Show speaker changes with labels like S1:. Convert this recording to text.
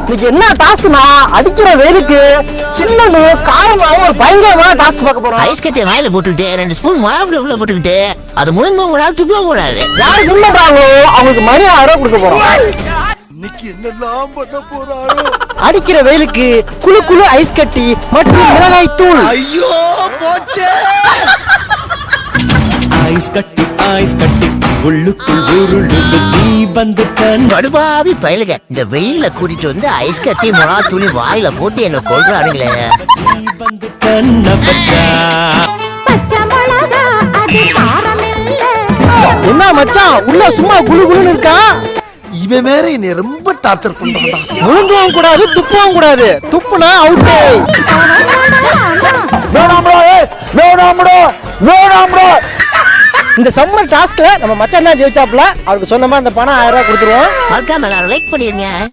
S1: இன்னைக்கு என்ன டாஸ்க்னா அடிக்கிற வெயிலுக்கு சில்லுன்னு காரமாவும் ஒரு பயங்கரமான டாஸ்க் பார்க்க போறோம்.
S2: ஐஸ் கட்டியை வாயில போட்டுக்கிட்டு 2 ஸ்பூன் மிளகாய் உள்ள போட்டுக்கிட்டு அது முழுங்க கூடாது துப்பவும் கூடாது.
S1: யாரு வின் பண்றாங்களோ அவங்களுக்கு மணி 1000 கொடுக்க போறோம்.
S3: இன்னைக்கு என்னெல்லாம் பண்ண போறாரோ.
S1: அடிக்கிற வெயிலுக்கு குளு குளு ஐஸ் கட்டி மற்றும் மிளகாய் தூள்.
S3: ஐயோ போச்சே.
S4: ஐஸ் கட்டி உள்ளுக்குள் உருளுது நீ வந்து
S2: கடுபாவி பயலுக இந்த வெயில கூட்டிட்டு வந்து ஐஸ் கட்டி மிளகா துணி வாயில போட்டு என்ன கொள்றானுங்களே.
S4: நீ வந்து கண்ண பச்சா
S1: என்ன மச்சான் உள்ள சும்மா குளு குளுன்னு இருக்கா?
S3: இவன் வேற என்னை ரொம்ப டார்ச்சர் பண்றான்டா.
S1: முழுங்கவும் கூடாது துப்பவும் கூடாது. துப்புனா அவுட்டே. இந்த சம்மர் டாஸ்க்ல நம்ம மச்சான் தான் ஜெயிச்சாப்ல. அவருக்கு சொன்னமா அந்த பணம் 1000 கொடுத்துருவோம்.
S2: மறக்காம எல்லாரும் லைக் பண்ணிருங்க.